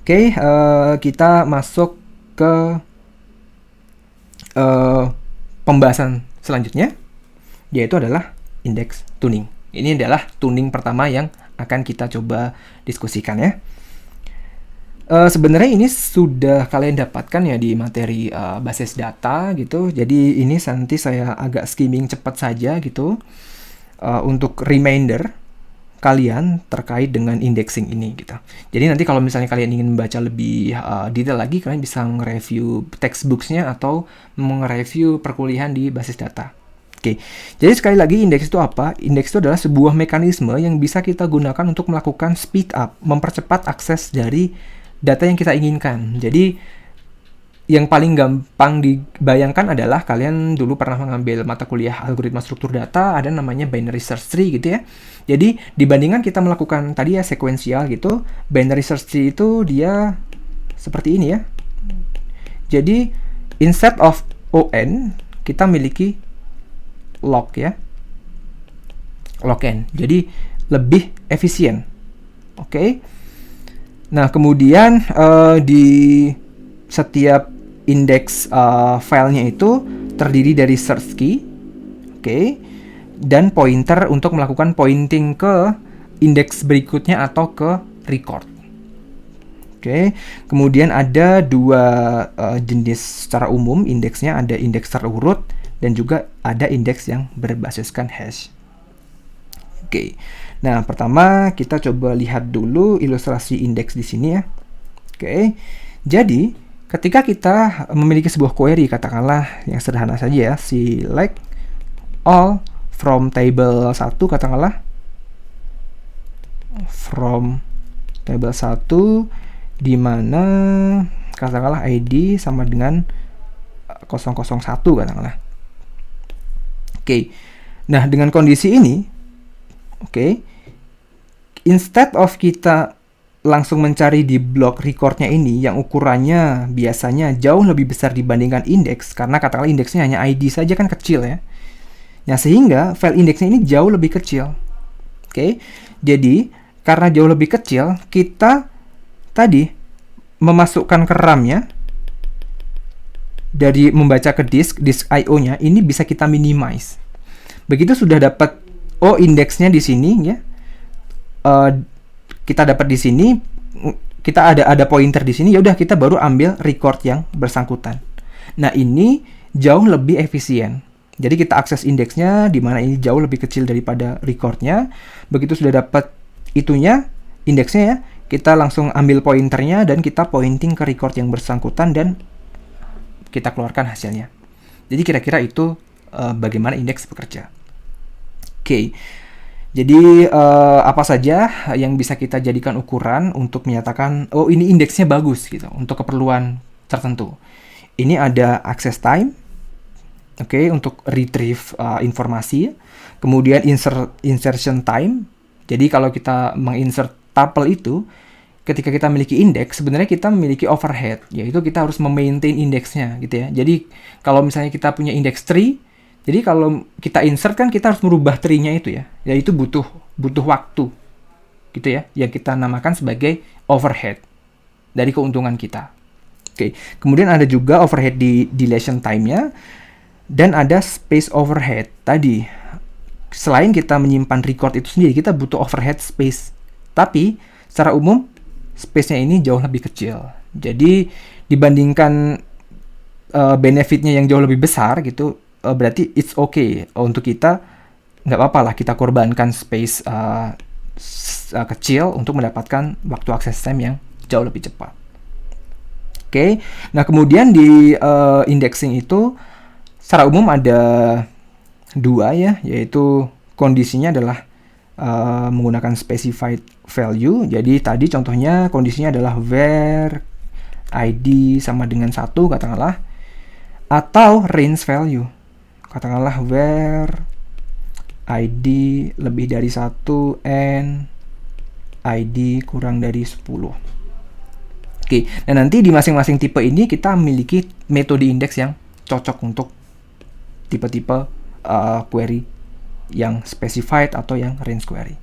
Oke, kita masuk ke pembahasan selanjutnya, yaitu adalah index tuning. Ini adalah tuning pertama yang akan kita coba diskusikan ya. Sebenarnya ini sudah kalian dapatkan ya di materi basis data gitu. Jadi ini nanti saya agak skimming cepat saja gitu untuk reminder kalian terkait dengan indexing ini gitu. Jadi nanti kalau misalnya kalian ingin membaca lebih detail lagi, kalian bisa nge-review textbooks-nya atau nge-review perkuliahan di basis data. Oke, jadi sekali lagi indeks itu apa? Indeks itu adalah sebuah mekanisme yang bisa kita gunakan untuk melakukan speed up, mempercepat akses dari data yang kita inginkan. Jadi yang paling gampang dibayangkan adalah kalian dulu pernah mengambil mata kuliah algoritma struktur data, ada namanya binary search tree gitu ya. Jadi dibandingkan kita melakukan tadi ya sekuensial gitu, binary search tree itu dia seperti ini ya. Jadi instead of on kita miliki log ya, log n. Jadi lebih efisien. Oke. Nah kemudian di setiap indeks filenya itu terdiri dari search key, oke, dan pointer untuk melakukan pointing ke indeks berikutnya atau ke record. Oke, kemudian ada dua jenis secara umum indeksnya, ada indeks terurut dan juga ada indeks yang berbasiskan hash. Oke, nah pertama kita coba lihat dulu ilustrasi indeks di sini ya. Oke, jadi ketika kita memiliki sebuah query, katakanlah yang sederhana saja ya, select all from table 1, katakanlah from table 1 di mana katakanlah ID sama dengan 001 katakanlah. Oke. Nah, dengan kondisi ini, oke, instead of kita langsung mencari di blok recordnya ini yang ukurannya biasanya jauh lebih besar dibandingkan indeks, karena katakanlah indeksnya hanya ID saja kan kecil ya. Nah sehingga file indeksnya ini jauh lebih kecil. Oke, jadi karena jauh lebih kecil, kita tadi memasukkan ke RAM-nya dari membaca ke disk I/O-nya ini bisa kita minimize. Begitu sudah dapat indeksnya di sini ya. Kita dapat di sini, kita ada pointer di sini, ya udah kita baru ambil record yang bersangkutan. Nah, ini jauh lebih efisien. Jadi kita akses indeksnya di mana ini jauh lebih kecil daripada recordnya. Begitu sudah dapat itunya, indeksnya ya, kita langsung ambil pointernya dan kita pointing ke record yang bersangkutan dan kita keluarkan hasilnya. Jadi kira-kira itu bagaimana indeks bekerja. Oke. Jadi apa saja yang bisa kita jadikan ukuran untuk menyatakan ini indeksnya bagus gitu untuk keperluan tertentu. Ini ada access time, oke, untuk retrieve informasi. Kemudian insertion time. Jadi kalau kita menginsert tuple itu, ketika kita memiliki indeks, sebenarnya kita memiliki overhead, yaitu kita harus memaintain indeksnya gitu ya. Jadi kalau misalnya kita punya index tree, jadi kalau kita insert kan kita harus merubah tree-nya itu ya. Ya itu butuh waktu. Gitu ya, yang kita namakan sebagai overhead dari keuntungan kita. Oke, kemudian ada juga overhead di deletion time-nya dan ada space overhead. Tadi selain kita menyimpan record itu sendiri, kita butuh overhead space. Tapi secara umum space-nya ini jauh lebih kecil. Jadi dibandingkan benefit-nya yang jauh lebih besar gitu, berarti it's okay untuk kita, nggak apa-apa lah kita korbankan space kecil untuk mendapatkan waktu access time yang jauh lebih cepat. Oke, nah kemudian di indexing itu secara umum ada dua ya, yaitu kondisinya adalah menggunakan specified value. Jadi tadi contohnya kondisinya adalah where ID sama dengan 1 katakanlah, atau range value. Katakanlah where ID lebih dari 1 and ID kurang dari 10. Oke, nah nanti di masing-masing tipe ini kita memiliki metode indeks yang cocok untuk tipe-tipe query yang specified atau yang range query.